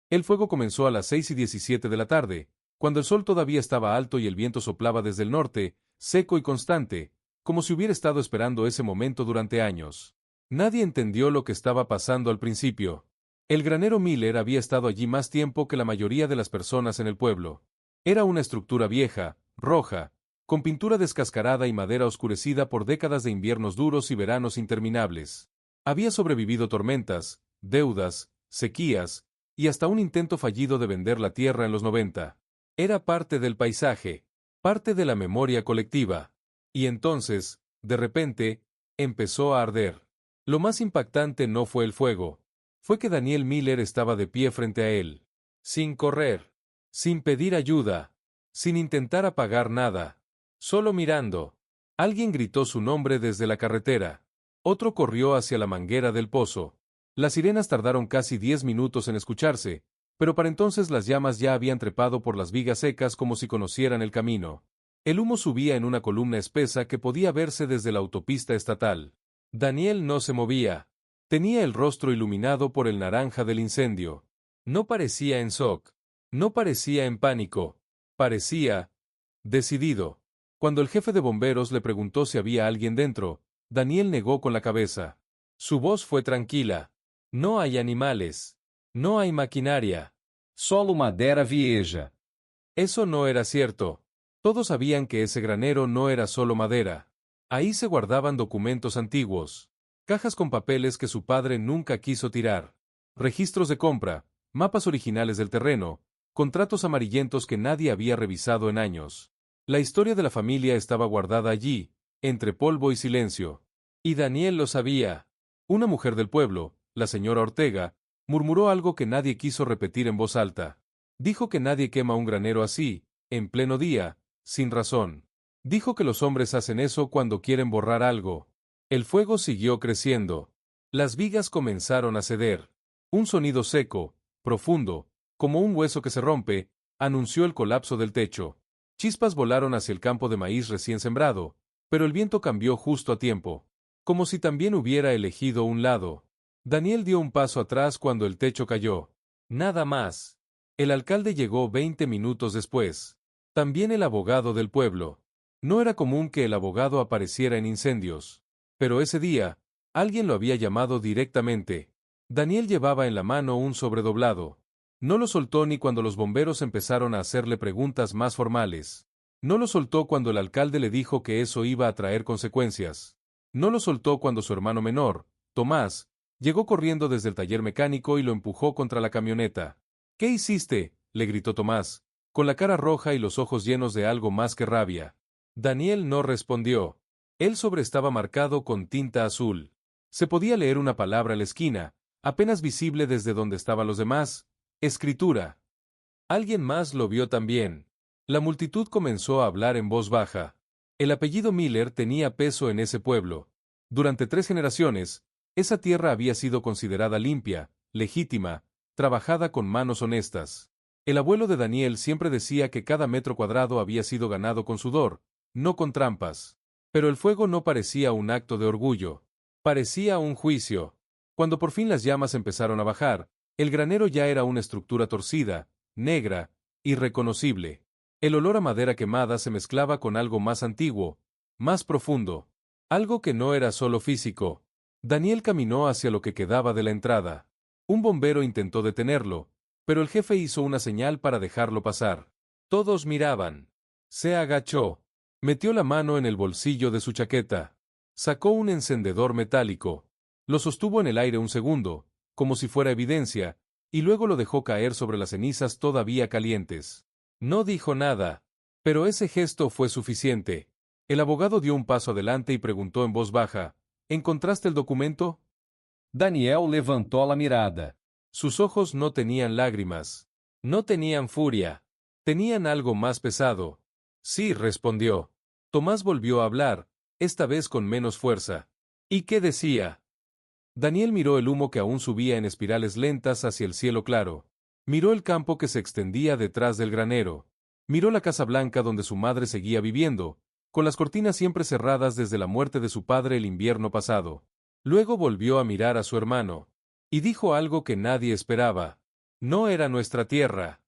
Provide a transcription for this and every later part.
El fuego comenzó a las 6:17 de la tarde, cuando el sol todavía estaba alto y el viento soplaba desde el norte, seco y constante, como si hubiera estado esperando ese momento durante años. Nadie entendió lo que estaba pasando al principio. El granero Miller había estado allí más tiempo que la mayoría de las personas en el pueblo. Era una estructura vieja, roja, con pintura descascarada y madera oscurecida por décadas de inviernos duros y veranos interminables. Había sobrevivido tormentas, deudas, sequías, y hasta un intento fallido de vender la tierra en los 90. Era parte del paisaje, parte de la memoria colectiva. Y entonces, de repente, empezó a arder. Lo más impactante no fue el fuego. Fue que Daniel Miller estaba de pie frente a él. Sin correr. Sin pedir ayuda. Sin intentar apagar nada. Solo mirando. Alguien gritó su nombre desde la carretera. Otro corrió hacia la manguera del pozo. Las sirenas tardaron casi 10 minutos en escucharse, pero para entonces las llamas ya habían trepado por las vigas secas como si conocieran el camino. El humo subía en una columna espesa que podía verse desde la autopista estatal. Daniel no se movía. Tenía el rostro iluminado por el naranja del incendio. No parecía en shock. No parecía en pánico. Parecía decidido. Cuando el jefe de bomberos le preguntó si había alguien dentro, Daniel negó con la cabeza. Su voz fue tranquila. No hay animales. No hay maquinaria. Solo madera vieja. Eso no era cierto. Todos sabían que ese granero no era solo madera. Ahí se guardaban documentos antiguos, cajas con papeles que su padre nunca quiso tirar, registros de compra, mapas originales del terreno, contratos amarillentos que nadie había revisado en años. La historia de la familia estaba guardada allí, entre polvo y silencio. Y Daniel lo sabía. Una mujer del pueblo, la señora Ortega, murmuró algo que nadie quiso repetir en voz alta. Dijo que nadie quema un granero así, en pleno día, sin razón. Dijo que los hombres hacen eso cuando quieren borrar algo. El fuego siguió creciendo. Las vigas comenzaron a ceder. Un sonido seco, profundo, como un hueso que se rompe, anunció el colapso del techo. Chispas volaron hacia el campo de maíz recién sembrado, pero el viento cambió justo a tiempo. Como si también hubiera elegido un lado. Daniel dio un paso atrás cuando el techo cayó. Nada más. El alcalde llegó 20 minutos después. También el abogado del pueblo. No era común que el abogado apareciera en incendios. Pero ese día, alguien lo había llamado directamente. Daniel llevaba en la mano un sobredoblado. No lo soltó ni cuando los bomberos empezaron a hacerle preguntas más formales. No lo soltó cuando el alcalde le dijo que eso iba a traer consecuencias. No lo soltó cuando su hermano menor, Tomás, llegó corriendo desde el taller mecánico y lo empujó contra la camioneta. ¿Qué hiciste?, le gritó Tomás, con la cara roja y los ojos llenos de algo más que rabia. Daniel no respondió. El sobre estaba marcado con tinta azul. Se podía leer una palabra en la esquina, apenas visible desde donde estaban los demás. Escritura. Alguien más lo vio también. La multitud comenzó a hablar en voz baja. El apellido Miller tenía peso en ese pueblo. Durante 3 generaciones, esa tierra había sido considerada limpia, legítima, trabajada con manos honestas. El abuelo de Daniel siempre decía que cada metro cuadrado había sido ganado con sudor, no con trampas. Pero el fuego no parecía un acto de orgullo. Parecía un juicio. Cuando por fin las llamas empezaron a bajar, el granero ya era una estructura torcida, negra, irreconocible. El olor a madera quemada se mezclaba con algo más antiguo, más profundo. Algo que no era solo físico. Daniel caminó hacia lo que quedaba de la entrada. Un bombero intentó detenerlo, pero el jefe hizo una señal para dejarlo pasar. Todos miraban. Se agachó. Metió la mano en el bolsillo de su chaqueta. Sacó un encendedor metálico. Lo sostuvo en el aire un segundo, como si fuera evidencia, y luego lo dejó caer sobre las cenizas todavía calientes. No dijo nada, pero ese gesto fue suficiente. El abogado dio un paso adelante y preguntó en voz baja, ¿encontraste el documento? Daniel levantou la mirada. Sus ojos no tenían lágrimas. No tenían furia. Tenían algo más pesado. Sí, respondió. Tomás volvió a hablar, esta vez con menos fuerza. ¿Y qué decía? Daniel miró el humo que aún subía en espirales lentas hacia el cielo claro. Miró el campo que se extendía detrás del granero. Miró la casa blanca donde su madre seguía viviendo, con las cortinas siempre cerradas desde la muerte de su padre el invierno pasado. Luego volvió a mirar a su hermano. Y dijo algo que nadie esperaba. No era nuestra tierra.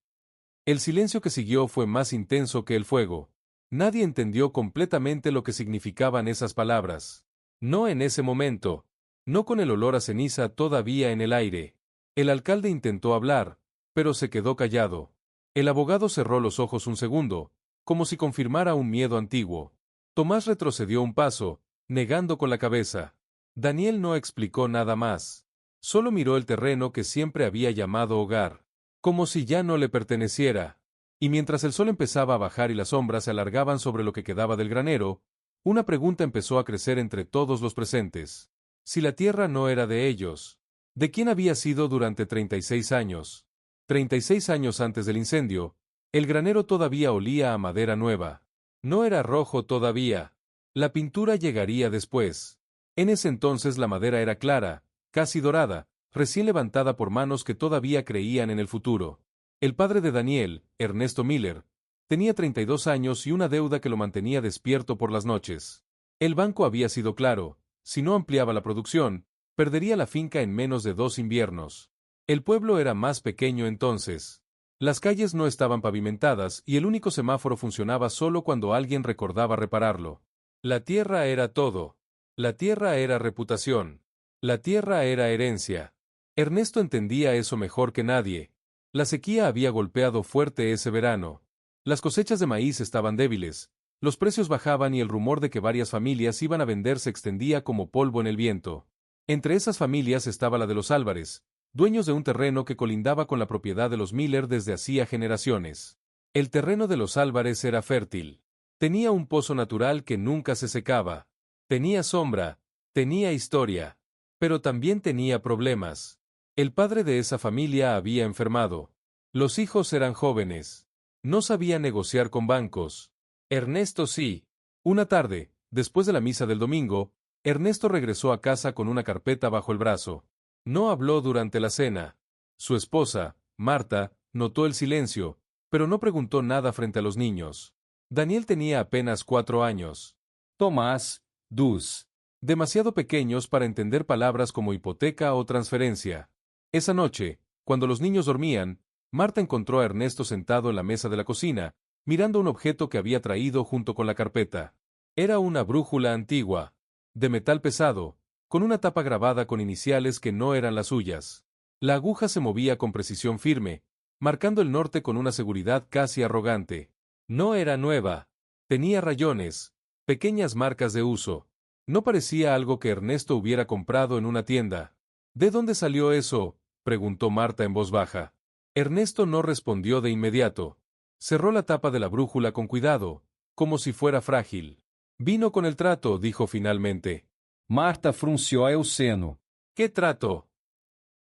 El silencio que siguió fue más intenso que el fuego. Nadie entendió completamente lo que significaban esas palabras. No en ese momento. No con el olor a ceniza todavía en el aire. El alcalde intentó hablar, pero se quedó callado. El abogado cerró los ojos un segundo, como si confirmara un miedo antiguo. Tomás retrocedió un paso, negando con la cabeza. Daniel no explicó nada más. Solo miró el terreno que siempre había llamado hogar, como si ya no le perteneciera. Y mientras el sol empezaba a bajar y las sombras se alargaban sobre lo que quedaba del granero, una pregunta empezó a crecer entre todos los presentes. Si la tierra no era de ellos, ¿de quién había sido durante 36 años? 36 años antes del incendio, el granero todavía olía a madera nueva. No era rojo todavía. La pintura llegaría después. En ese entonces la madera era clara, casi dorada, recién levantada por manos que todavía creían en el futuro. El padre de Daniel, Ernesto Miller, tenía 32 años y una deuda que lo mantenía despierto por las noches. El banco había sido claro: si no ampliaba la producción, perdería la finca en menos de 2 inviernos. El pueblo era más pequeño entonces. Las calles no estaban pavimentadas y el único semáforo funcionaba solo cuando alguien recordaba repararlo. La tierra era todo. La tierra era reputación. La tierra era herencia. Ernesto entendía eso mejor que nadie. La sequía había golpeado fuerte ese verano. Las cosechas de maíz estaban débiles, los precios bajaban y el rumor de que varias familias iban a vender se extendía como polvo en el viento. Entre esas familias estaba la de los Álvarez, dueños de un terreno que colindaba con la propiedad de los Miller desde hacía generaciones. El terreno de los Álvarez era fértil. Tenía un pozo natural que nunca se secaba. Tenía sombra, tenía historia. Pero también tenía problemas. El padre de esa familia había enfermado. Los hijos eran jóvenes. No sabían negociar con bancos. Ernesto sí. Una tarde, después de la misa del domingo, Ernesto regresó a casa con una carpeta bajo el brazo. No habló durante la cena. Su esposa, Marta, notó el silencio, pero no preguntó nada frente a los niños. Daniel tenía apenas 4 años. Tomás, dos. Demasiado pequeños para entender palabras como hipoteca o transferencia. Esa noche, cuando los niños dormían, Marta encontró a Ernesto sentado en la mesa de la cocina, mirando un objeto que había traído junto con la carpeta. Era una brújula antigua, de metal pesado, con una tapa grabada con iniciales que no eran las suyas. La aguja se movía con precisión firme, marcando el norte con una seguridad casi arrogante. No era nueva. Tenía rayones, pequeñas marcas de uso. No parecía algo que Ernesto hubiera comprado en una tienda. ¿De dónde salió eso?, preguntó Marta en voz baja. Ernesto no respondió de inmediato. Cerró la tapa de la brújula con cuidado, como si fuera frágil. Vino con el trato, dijo finalmente. Marta frunció el seno. ¿Qué trato?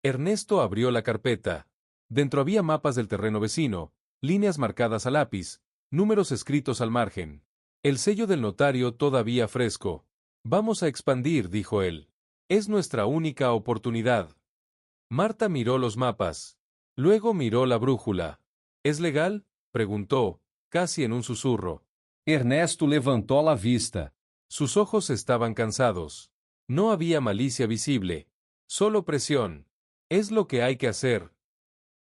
Ernesto abrió la carpeta. Dentro había mapas del terreno vecino, líneas marcadas a lápiz, números escritos al margen. El sello del notario todavía fresco. Vamos a expandir, dijo él. Es nuestra única oportunidad. Marta miró los mapas. Luego miró la brújula. ¿Es legal?, preguntó, casi en un susurro. Ernesto levantó la vista. Sus ojos estaban cansados. No había malicia visible. Solo presión. Es lo que hay que hacer.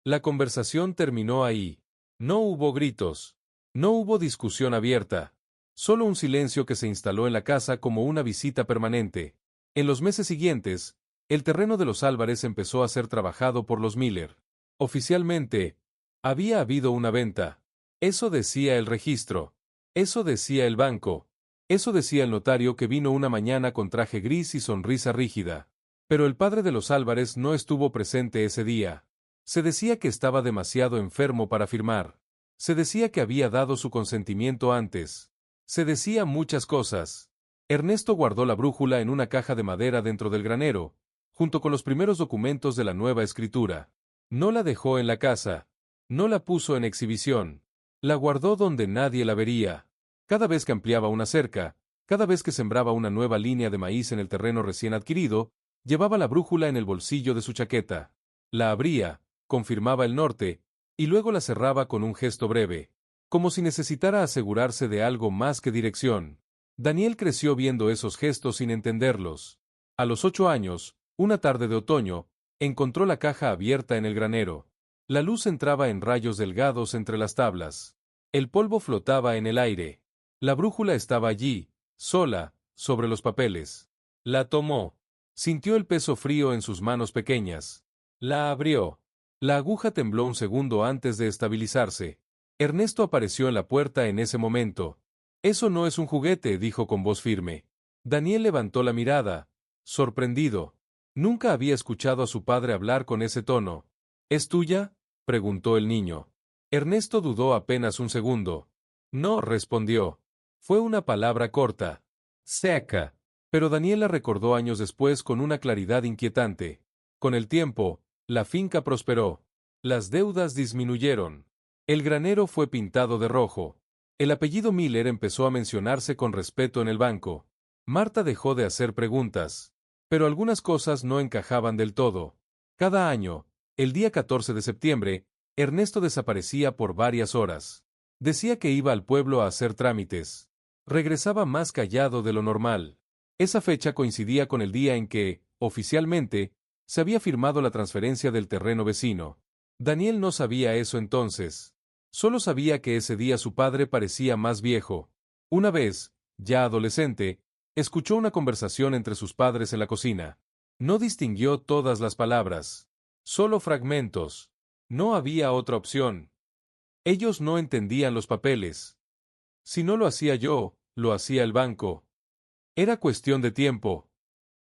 La conversación terminó ahí. No hubo gritos. No hubo discusión abierta. Solo un silencio que se instaló en la casa como una visita permanente. En los meses siguientes, el terreno de los Álvarez empezó a ser trabajado por los Miller. Oficialmente, había habido una venta. Eso decía el registro. Eso decía el banco. Eso decía el notario que vino una mañana con traje gris y sonrisa rígida. Pero el padre de los Álvarez no estuvo presente ese día. Se decía que estaba demasiado enfermo para firmar. Se decía que había dado su consentimiento antes. Se decía muchas cosas. Ernesto guardó la brújula en una caja de madera dentro del granero, junto con los primeros documentos de la nueva escritura. No la dejó en la casa. No la puso en exhibición. La guardó donde nadie la vería. Cada vez que ampliaba una cerca, cada vez que sembraba una nueva línea de maíz en el terreno recién adquirido, llevaba la brújula en el bolsillo de su chaqueta. La abría, confirmaba el norte, y luego la cerraba con un gesto breve, como si necesitara asegurarse de algo más que dirección. Daniel creció viendo esos gestos sin entenderlos. A los 8 años, una tarde de otoño, encontró la caja abierta en el granero. La luz entraba en rayos delgados entre las tablas. El polvo flotaba en el aire. La brújula estaba allí, sola, sobre los papeles. La tomó. Sintió el peso frío en sus manos pequeñas. La abrió. La aguja tembló un segundo antes de estabilizarse. Ernesto apareció en la puerta en ese momento. «Eso no es un juguete», dijo con voz firme. Daniel levantó la mirada, sorprendido. Nunca había escuchado a su padre hablar con ese tono. «¿Es tuya?», preguntó el niño. Ernesto dudó apenas un segundo. «No», respondió. Fue una palabra corta, seca, pero Daniel la recordó años después con una claridad inquietante. Con el tiempo, la finca prosperó. Las deudas disminuyeron. El granero fue pintado de rojo. El apellido Miller empezó a mencionarse con respeto en el banco. Marta dejó de hacer preguntas. Pero algunas cosas no encajaban del todo. Cada año, el día 14 de septiembre, Ernesto desaparecía por varias horas. Decía que iba al pueblo a hacer trámites. Regresaba más callado de lo normal. Esa fecha coincidía con el día en que, oficialmente, se había firmado la transferencia del terreno vecino. Daniel no sabía eso entonces. Solo sabía que ese día su padre parecía más viejo. Una vez, ya adolescente, escuchó una conversación entre sus padres en la cocina. No distinguió todas las palabras. Solo fragmentos. No había otra opción. Ellos no entendían los papeles. Si no lo hacía yo, lo hacía el banco. Era cuestión de tiempo.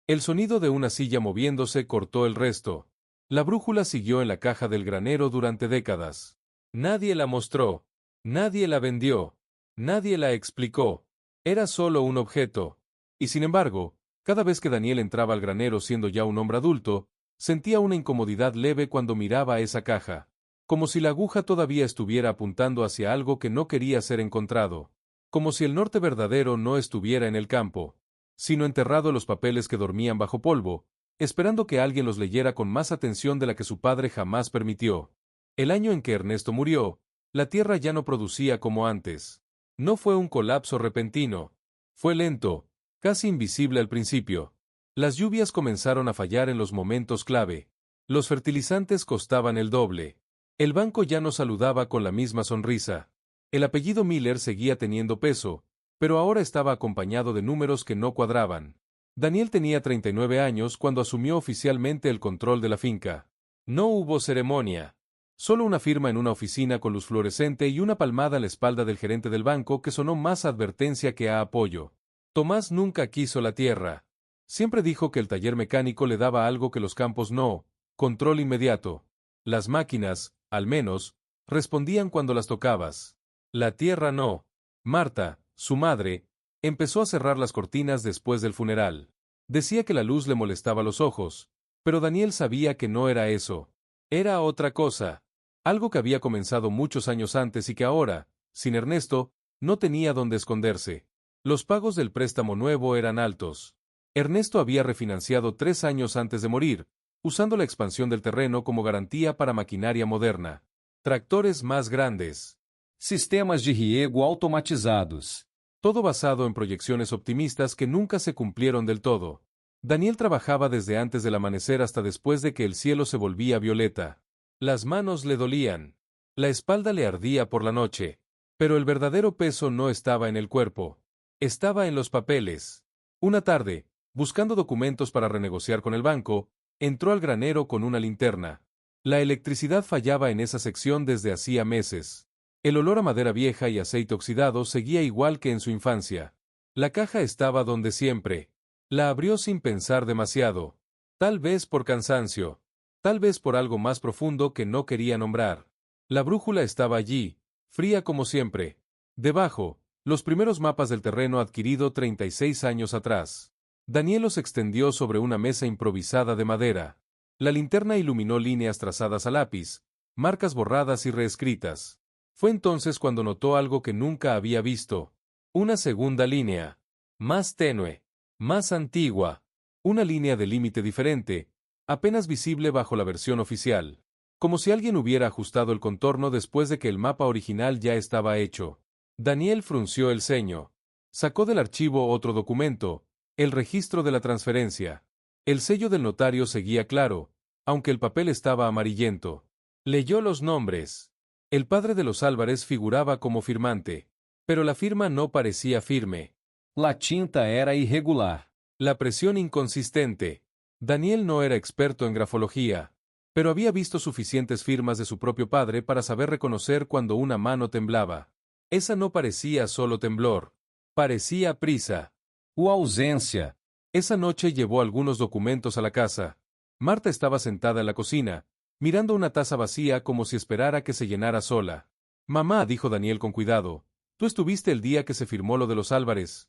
El sonido de una silla moviéndose cortó el resto. La brújula siguió en la caja del granero durante décadas. Nadie la mostró. Nadie la vendió. Nadie la explicó. Era solo un objeto. Y sin embargo, cada vez que Daniel entraba al granero siendo ya un hombre adulto, sentía una incomodidad leve cuando miraba esa caja. Como si la aguja todavía estuviera apuntando hacia algo que no quería ser encontrado. Como si el norte verdadero no estuviera en el campo, sino enterrado en los papeles que dormían bajo polvo, esperando que alguien los leyera con más atención de la que su padre jamás permitió. El año en que Ernesto murió, la tierra ya no producía como antes. No fue un colapso repentino. Fue lento, casi invisible al principio. Las lluvias comenzaron a fallar en los momentos clave. Los fertilizantes costaban el doble. El banco ya no saludaba con la misma sonrisa. El apellido Miller seguía teniendo peso, pero ahora estaba acompañado de números que no cuadraban. Daniel tenía 39 años cuando asumió oficialmente el control de la finca. No hubo ceremonia. Solo una firma en una oficina con luz fluorescente y una palmada en la espalda del gerente del banco que sonó más a advertencia que a apoyo. Tomás nunca quiso la tierra. Siempre dijo que el taller mecánico le daba algo que los campos no: control inmediato. Las máquinas, al menos, respondían cuando las tocabas. La tierra no. Marta, su madre, empezó a cerrar las cortinas después del funeral. Decía que la luz le molestaba los ojos, pero Daniel sabía que no era eso. Era otra cosa. Algo que había comenzado muchos años antes y que ahora, sin Ernesto, no tenía dónde esconderse. Los pagos del préstamo nuevo eran altos. Ernesto había refinanciado 3 años antes de morir, usando la expansión del terreno como garantía para maquinaria moderna. Tractores más grandes. Sistemas de riego automatizados. Todo basado en proyecciones optimistas que nunca se cumplieron del todo. Daniel trabajaba desde antes del amanecer hasta después de que el cielo se volvía violeta. Las manos le dolían. La espalda le ardía por la noche. Pero el verdadero peso no estaba en el cuerpo. Estaba en los papeles. Una tarde, buscando documentos para renegociar con el banco, entró al granero con una linterna. La electricidad fallaba en esa sección desde hacía meses. El olor a madera vieja y aceite oxidado seguía igual que en su infancia. La caja estaba donde siempre. La abrió sin pensar demasiado. Tal vez por cansancio. Tal vez por algo más profundo que no quería nombrar. La brújula estaba allí, fría como siempre. Debajo, los primeros mapas del terreno adquirido 36 años atrás. Daniel los extendió sobre una mesa improvisada de madera. La linterna iluminó líneas trazadas a lápiz, marcas borradas y reescritas. Fue entonces cuando notó algo que nunca había visto. Una segunda línea. Más tenue. Más antigua. Una línea de límite diferente, apenas visible bajo la versión oficial. Como si alguien hubiera ajustado el contorno después de que el mapa original ya estaba hecho. Daniel frunció el ceño. Sacó del archivo otro documento, el registro de la transferencia. El sello del notario seguía claro, aunque el papel estaba amarillento. Leyó los nombres. El padre de los Álvarez figuraba como firmante, pero la firma no parecía firme. La tinta era irregular. La presión inconsistente. Daniel no era experto en grafología, pero había visto suficientes firmas de su propio padre para saber reconocer cuando una mano temblaba. Esa no parecía solo temblor, parecía prisa. O ausência. Esa noche llevó algunos documentos a la casa. Marta estaba sentada en la cocina, mirando una taza vacía como si esperara que se llenara sola. Mamá, dijo Daniel con cuidado, tú estuviste el día que se firmó lo de los Álvarez.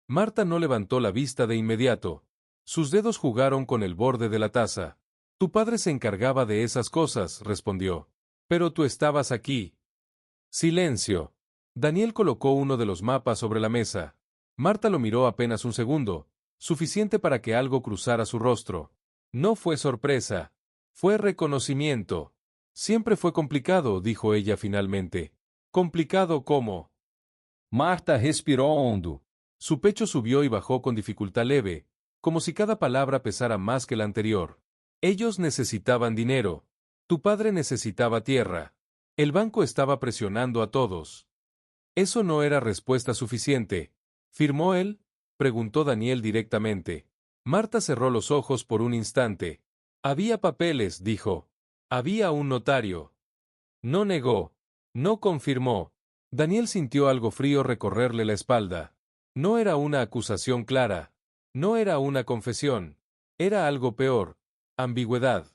Marta no levantó la vista de inmediato. Sus dedos jugaron con el borde de la taza. Tu padre se encargaba de esas cosas, respondió. Pero tú estabas aquí. Silencio. Daniel colocó uno de los mapas sobre la mesa. Marta lo miró apenas un segundo, suficiente para que algo cruzara su rostro. No fue sorpresa. Fue reconocimiento. Siempre fue complicado, dijo ella finalmente. ¿Complicado cómo? Marta respiró hondo. Su pecho subió y bajó con dificultad leve, como si cada palabra pesara más que la anterior. Ellos necesitaban dinero. Tu padre necesitaba tierra. El banco estaba presionando a todos. Eso no era respuesta suficiente. ¿Firmó él? Preguntó Daniel directamente. Marta cerró los ojos por un instante. Había papeles, dijo. Había un notario. No negó. No confirmó. Daniel sintió algo frío recorrerle la espalda. No era una acusación clara. No era una confesión. Era algo peor. Ambigüedad.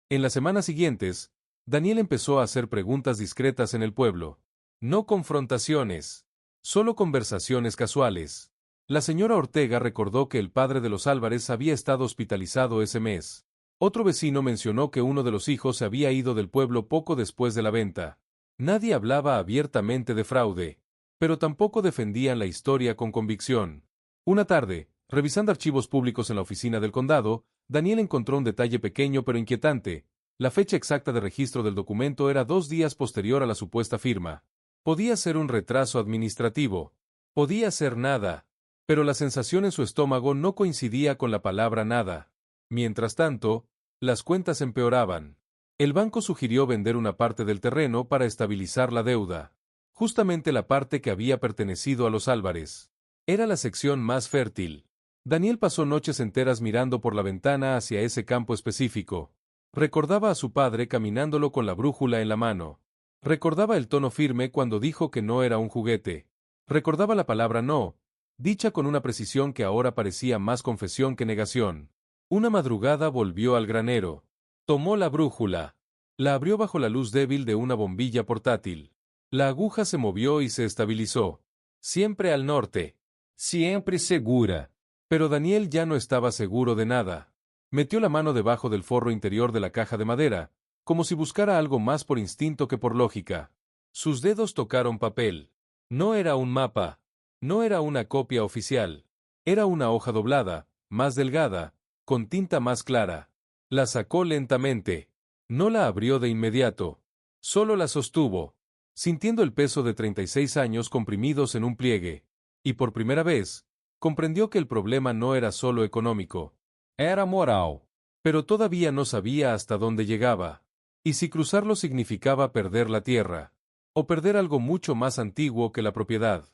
En las semanas siguientes, Daniel empezó a hacer preguntas discretas en el pueblo. No confrontaciones. Solo conversaciones casuales. La señora Ortega recordó que el padre de los Álvarez había estado hospitalizado ese mes. Otro vecino mencionó que uno de los hijos se había ido del pueblo poco después de la venta. Nadie hablaba abiertamente de fraude, pero tampoco defendían la historia con convicción. Una tarde, revisando archivos públicos en la oficina del condado, Daniel encontró un detalle pequeño pero inquietante. La fecha exacta de registro del documento era 2 días posterior a la supuesta firma. Podía ser un retraso administrativo. Podía ser nada. Pero la sensación en su estómago no coincidía con la palabra nada. Mientras tanto, las cuentas empeoraban. El banco sugirió vender una parte del terreno para estabilizar la deuda. Justamente la parte que había pertenecido a los Álvarez. Era la sección más fértil. Daniel pasó noches enteras mirando por la ventana hacia ese campo específico. Recordaba a su padre caminándolo con la brújula en la mano. Recordaba el tono firme cuando dijo que no era un juguete. Recordaba la palabra no, dicha con una precisión que ahora parecía más confesión que negación. Una madrugada volvió al granero. Tomó la brújula. La abrió bajo la luz débil de una bombilla portátil. La aguja se movió y se estabilizó. Siempre al norte. Siempre segura. Pero Daniel ya no estaba seguro de nada. Metió la mano debajo del forro interior de la caja de madera, como si buscara algo más por instinto que por lógica. Sus dedos tocaron papel. No era un mapa. No era una copia oficial. Era una hoja doblada, más delgada, con tinta más clara. La sacó lentamente. No la abrió de inmediato. Solo la sostuvo, sintiendo el peso de 36 años comprimidos en un pliegue. Y por primera vez, comprendió que el problema no era solo económico. Era moral. Pero todavía no sabía hasta dónde llegaba. Y si cruzarlo significaba perder la tierra. O perder algo mucho más antiguo que la propiedad.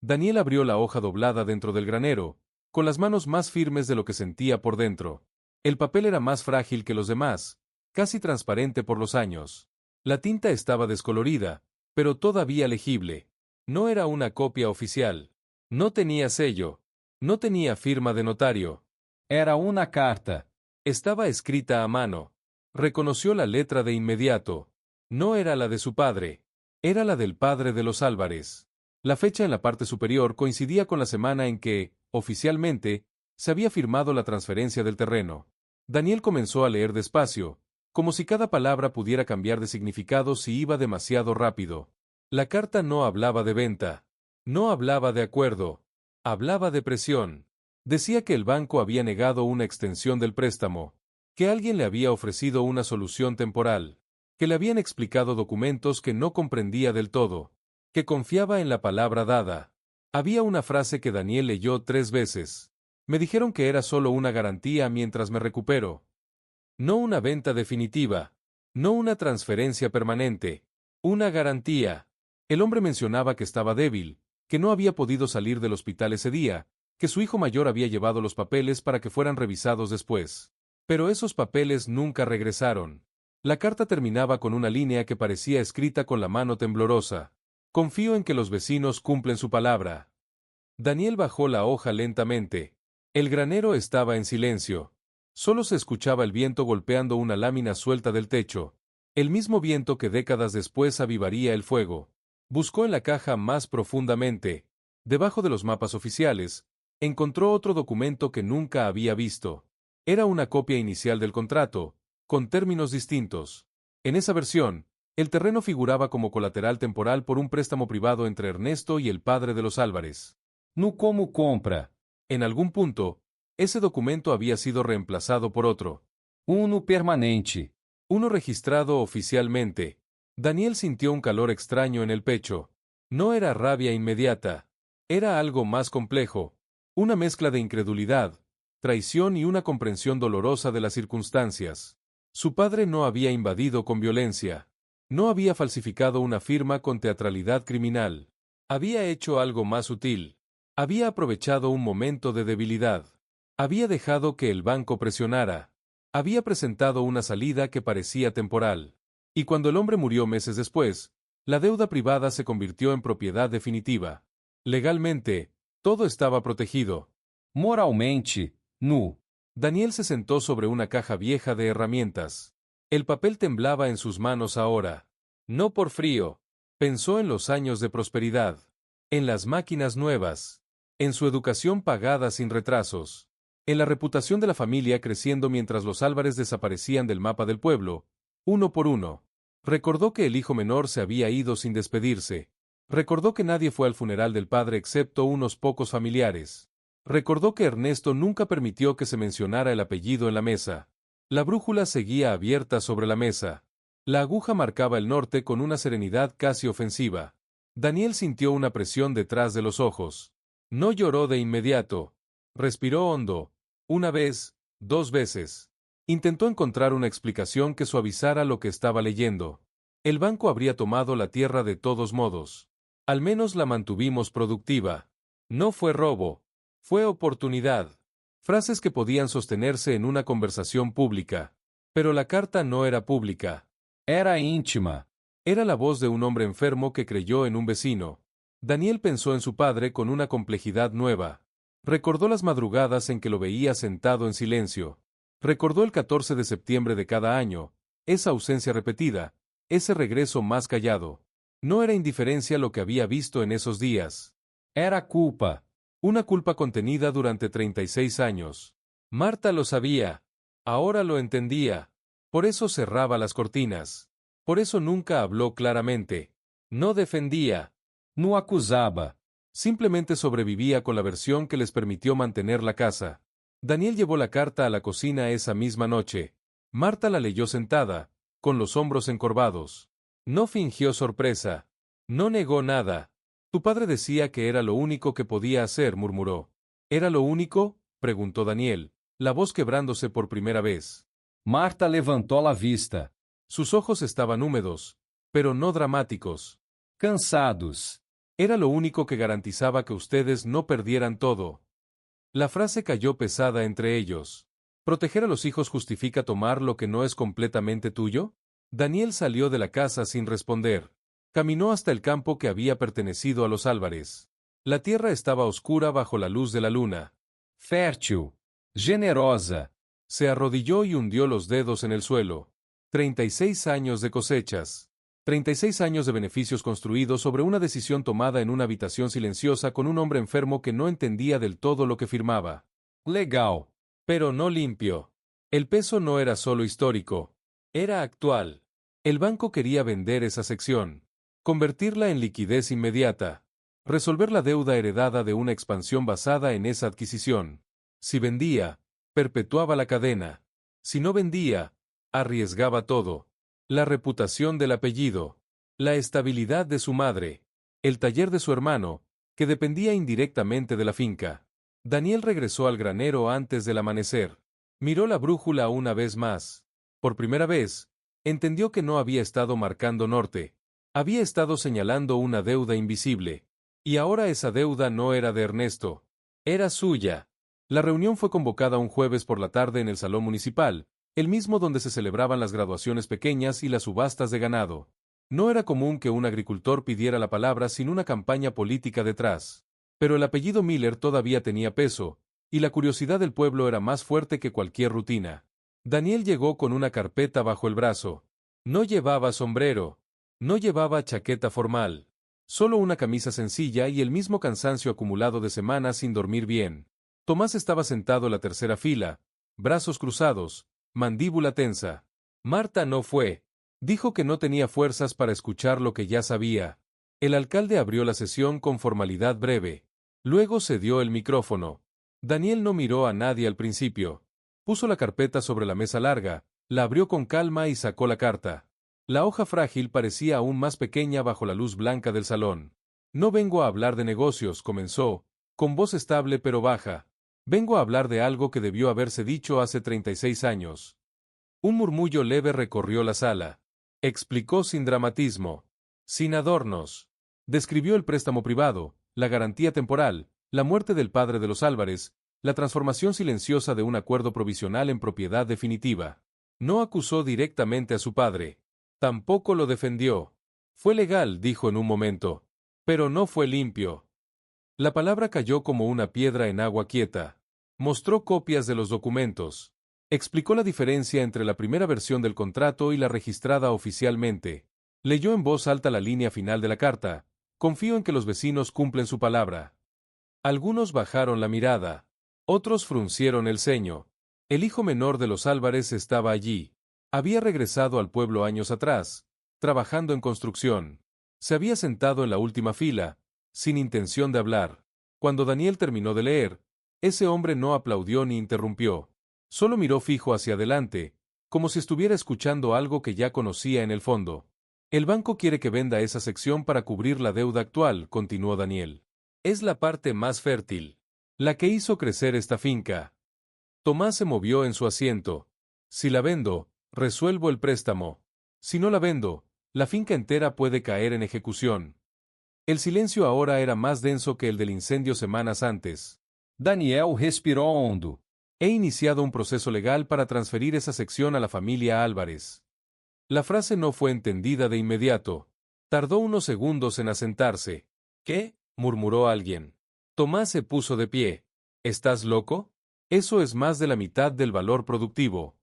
Daniel abrió la hoja doblada dentro del granero, con las manos más firmes de lo que sentía por dentro. El papel era más frágil que los demás, casi transparente por los años. La tinta estaba descolorida, pero todavía legible. No era una copia oficial. No tenía sello. No tenía firma de notario. Era una carta. Estaba escrita a mano. Reconoció la letra de inmediato. No era la de su padre. Era la del padre de los Álvarez. La fecha en la parte superior coincidía con la semana en que, oficialmente, se había firmado la transferencia del terreno. Daniel comenzó a leer despacio, como si cada palabra pudiera cambiar de significado si iba demasiado rápido. La carta no hablaba de venta. No hablaba de acuerdo. Hablaba de presión. Decía que el banco había negado una extensión del préstamo, que alguien le había ofrecido una solución temporal, que le habían explicado documentos que no comprendía del todo, que confiaba en la palabra dada. Había una frase que Daniel leyó 3 veces. Me dijeron que era solo una garantía mientras me recupero. No una venta definitiva. No una transferencia permanente. Una garantía. El hombre mencionaba que estaba débil, que no había podido salir del hospital ese día, que su hijo mayor había llevado los papeles para que fueran revisados después. Pero esos papeles nunca regresaron. La carta terminaba con una línea que parecía escrita con la mano temblorosa. Confío en que los vecinos cumplen su palabra. Daniel bajó la hoja lentamente. El granero estaba en silencio. Solo se escuchaba el viento golpeando una lámina suelta del techo. El mismo viento que décadas después avivaría el fuego. Buscó en la caja más profundamente. Debajo de los mapas oficiales, encontró otro documento que nunca había visto. Era una copia inicial del contrato, con términos distintos. En esa versión, el terreno figuraba como colateral temporal por un préstamo privado entre Ernesto y el padre de los Álvarez. No como compra. En algún punto, ese documento había sido reemplazado por otro. Uno permanente. Uno registrado oficialmente. Daniel sintió un calor extraño en el pecho. No era rabia inmediata. Era algo más complejo. Una mezcla de incredulidad, traición y una comprensión dolorosa de las circunstancias. Su padre no había invadido con violencia. No había falsificado una firma con teatralidad criminal. Había hecho algo más sutil. Había aprovechado un momento de debilidad. Había dejado que el banco presionara. Había presentado una salida que parecía temporal. Y cuando el hombre murió meses después, la deuda privada se convirtió en propiedad definitiva. Legalmente, todo estaba protegido. Moralmente, nu. Daniel se sentó sobre una caja vieja de herramientas. El papel temblaba en sus manos ahora. No por frío. Pensó en los años de prosperidad. En las máquinas nuevas. En su educación pagada sin retrasos. En la reputación de la familia creciendo mientras los Álvarez desaparecían del mapa del pueblo, uno por uno. Recordó que el hijo menor se había ido sin despedirse. Recordó que nadie fue al funeral del padre excepto unos pocos familiares. Recordó que Ernesto nunca permitió que se mencionara el apellido en la mesa. La brújula seguía abierta sobre la mesa. La aguja marcaba el norte con una serenidad casi ofensiva. Daniel sintió una presión detrás de los ojos. No lloró de inmediato. Respiró hondo. Una vez, 2 veces. Intentó encontrar una explicación que suavizara lo que estaba leyendo. El banco habría tomado la tierra de todos modos. Al menos la mantuvimos productiva. No fue robo. Fue oportunidad. Frases que podían sostenerse en una conversación pública. Pero la carta no era pública. Era íntima. Era la voz de un hombre enfermo que creyó en un vecino. Daniel pensó en su padre con una complejidad nueva. Recordó las madrugadas en que lo veía sentado en silencio. Recordó el 14 de septiembre de cada año, esa ausencia repetida, ese regreso más callado. No era indiferencia lo que había visto en esos días. Era culpa. Una culpa contenida durante 36 años. Marta lo sabía. Ahora lo entendía. Por eso cerraba las cortinas. Por eso nunca habló claramente. No defendía. No acusaba. Simplemente sobrevivía con la versión que les permitió mantener la casa. Daniel llevó la carta a la cocina esa misma noche. Marta la leyó sentada, con los hombros encorvados. No fingió sorpresa. No negó nada. Tu padre decía que era lo único que podía hacer, murmuró. ¿Era lo único?, preguntó Daniel, la voz quebrándose por primera vez. Marta levantó la vista. Sus ojos estaban húmedos, pero no dramáticos. Cansados. Era lo único que garantizaba que ustedes no perdieran todo. La frase cayó pesada entre ellos. ¿Proteger a los hijos justifica tomar lo que no es completamente tuyo? Daniel salió de la casa sin responder. Caminó hasta el campo que había pertenecido a los Álvarez. La tierra estaba oscura bajo la luz de la luna. Fértil. Generosa. Se arrodilló y hundió los dedos en el suelo. 36 años de cosechas. 36 años de beneficios construidos sobre una decisión tomada en una habitación silenciosa con un hombre enfermo que no entendía del todo lo que firmaba. Legal. Pero no limpio. El peso no era solo histórico. Era actual. El banco quería vender esa sección. Convertirla en liquidez inmediata. Resolver la deuda heredada de una expansión basada en esa adquisición. Si vendía, perpetuaba la cadena. Si no vendía, arriesgaba todo. La reputación del apellido. La estabilidad de su madre. El taller de su hermano, que dependía indirectamente de la finca. Daniel regresó al granero antes del amanecer. Miró la brújula una vez más. Por primera vez, Entendió que no había estado marcando norte. Había estado señalando una deuda invisible. Y ahora esa deuda no era de Ernesto. Era suya. La reunión fue convocada un jueves por la tarde en el salón municipal, el mismo donde se celebraban las graduaciones pequeñas y las subastas de ganado. No era común que un agricultor pidiera la palabra sin una campaña política detrás. Pero el apellido Miller todavía tenía peso, y la curiosidad del pueblo era más fuerte que cualquier rutina. Daniel llegó con una carpeta bajo el brazo. No llevaba sombrero. No llevaba chaqueta formal. Solo una camisa sencilla y el mismo cansancio acumulado de semanas sin dormir bien. Tomás estaba sentado en la tercera fila, brazos cruzados, mandíbula tensa. Marta no fue. Dijo que no tenía fuerzas para escuchar lo que ya sabía. El alcalde abrió la sesión con formalidad breve. Luego cedió el micrófono. Daniel no miró a nadie al principio. Puso la carpeta sobre la mesa larga, la abrió con calma y sacó la carta. La hoja frágil parecía aún más pequeña bajo la luz blanca del salón. No vengo a hablar de negocios, comenzó, con voz estable pero baja. Vengo a hablar de algo que debió haberse dicho hace 36 años. Un murmullo leve recorrió la sala. Explicó sin dramatismo, sin adornos. Describió el préstamo privado, la garantía temporal, la muerte del padre de los Álvarez, la transformación silenciosa de un acuerdo provisional en propiedad definitiva. No acusó directamente a su padre. Tampoco lo defendió. Fue legal, dijo en un momento. Pero no fue limpio. La palabra cayó como una piedra en agua quieta. Mostró copias de los documentos. Explicó la diferencia entre la primera versión del contrato y la registrada oficialmente. Leyó en voz alta la línea final de la carta. Confío en que los vecinos cumplen su palabra. Algunos bajaron la mirada. Otros fruncieron el ceño. El hijo menor de los Álvarez estaba allí. Había regresado al pueblo años atrás, trabajando en construcción. Se había sentado en la última fila, sin intención de hablar. Cuando Daniel terminó de leer, ese hombre no aplaudió ni interrumpió. Solo miró fijo hacia adelante, como si estuviera escuchando algo que ya conocía en el fondo. El banco quiere que venda esa sección para cubrir la deuda actual, continuó Daniel. Es la parte más fértil, la que hizo crecer esta finca. Tomás se movió en su asiento. Si la vendo, resuelvo el préstamo. Si no la vendo, la finca entera puede caer en ejecución. El silencio ahora era más denso que el del incendio semanas antes. Daniel respiró hondo. He iniciado un proceso legal para transferir esa sección a la familia Álvarez. La frase no fue entendida de inmediato. Tardó unos segundos en asentarse. ¿Qué? Murmuró alguien. Tomás se puso de pie. ¿Estás loco? Eso es más de la mitad del valor productivo.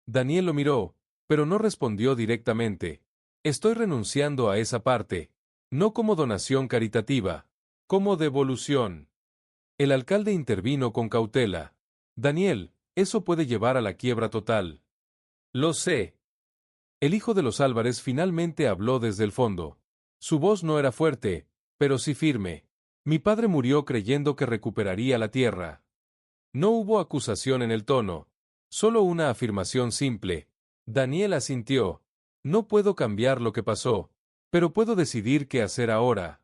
Daniel lo miró, pero no respondió directamente. Estoy renunciando a esa parte. No como donación caritativa. Como devolución. El alcalde intervino con cautela. Daniel, eso puede llevar a la quiebra total. Lo sé. El hijo de los Álvarez finalmente habló desde el fondo. Su voz no era fuerte, pero sí firme. Mi padre murió creyendo que recuperaría la tierra. No hubo acusación en el tono, solo una afirmación simple. Daniel asintió. No puedo cambiar lo que pasó, pero puedo decidir qué hacer ahora.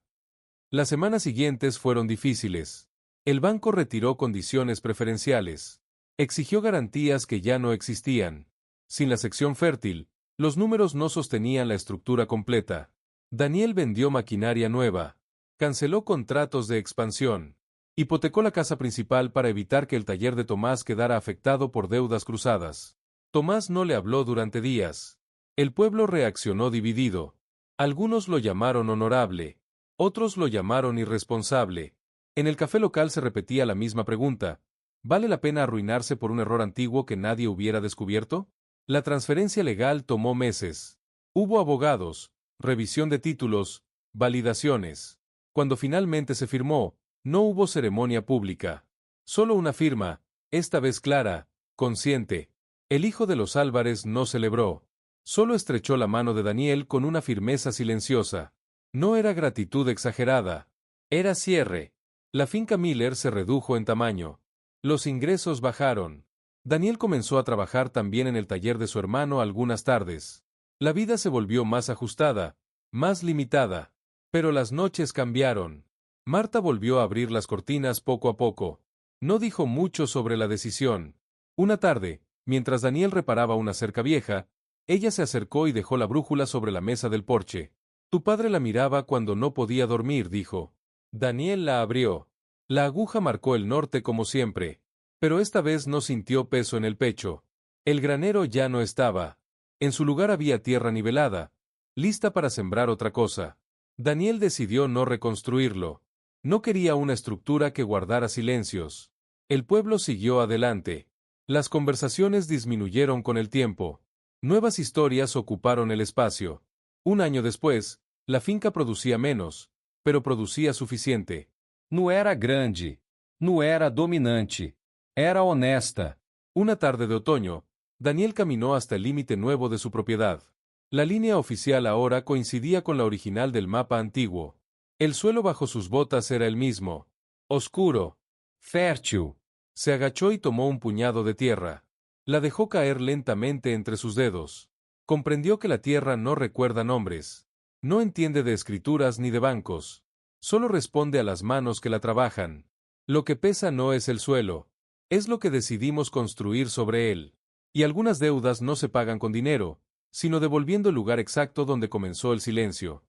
Las semanas siguientes fueron difíciles. El banco retiró condiciones preferenciales. Exigió garantías que ya no existían. Sin la sección fértil, los números no sostenían la estructura completa. Daniel vendió maquinaria nueva. Canceló contratos de expansión. Hipotecó la casa principal para evitar que el taller de Tomás quedara afectado por deudas cruzadas. Tomás no le habló durante días. El pueblo reaccionó dividido. Algunos lo llamaron honorable. Otros lo llamaron irresponsable. En el café local se repetía la misma pregunta. ¿Vale la pena arruinarse por un error antiguo que nadie hubiera descubierto? La transferencia legal tomó meses. Hubo abogados, revisión de títulos, validaciones. Cuando finalmente se firmó, no hubo ceremonia pública. Solo una firma, esta vez clara, consciente. El hijo de los Álvarez no celebró. Solo estrechó la mano de Daniel con una firmeza silenciosa. No era gratitud exagerada. Era cierre. La finca Miller se redujo en tamaño. Los ingresos bajaron. Daniel comenzó a trabajar también en el taller de su hermano algunas tardes. La vida se volvió más ajustada, más limitada. Pero las noches cambiaron. Marta volvió a abrir las cortinas poco a poco. No dijo mucho sobre la decisión. Una tarde, mientras Daniel reparaba una cerca vieja, Ella se acercó y dejó la brújula sobre la mesa del porche. Tu padre la miraba cuando no podía dormir, dijo. Daniel la abrió. La aguja marcó el norte como siempre, pero esta vez no sintió peso en el pecho. El granero ya no estaba. En su lugar había tierra nivelada, lista para sembrar otra cosa. Daniel decidió no reconstruirlo. No quería una estructura que guardara silencios. El pueblo siguió adelante. Las conversaciones disminuyeron con el tiempo. Nuevas historias ocuparon el espacio. Un año después, la finca producía menos, pero producía suficiente. Não era grande. Não era dominante. Era honesta. Una tarde de otoño, Daniel caminó hasta el límite nuevo de su propiedad. La línea oficial ahora coincidía con la original del mapa antiguo. El suelo bajo sus botas era el mismo. Oscuro. Fértil. Se agachó y tomó un puñado de tierra. La dejó caer lentamente entre sus dedos. Comprendió que la tierra no recuerda nombres. No entiende de escrituras ni de bancos. Solo responde a las manos que la trabajan. Lo que pesa no es el suelo. Es lo que decidimos construir sobre él. Y algunas deudas no se pagan con dinero, sino devolviendo el lugar exacto donde comenzó el silencio.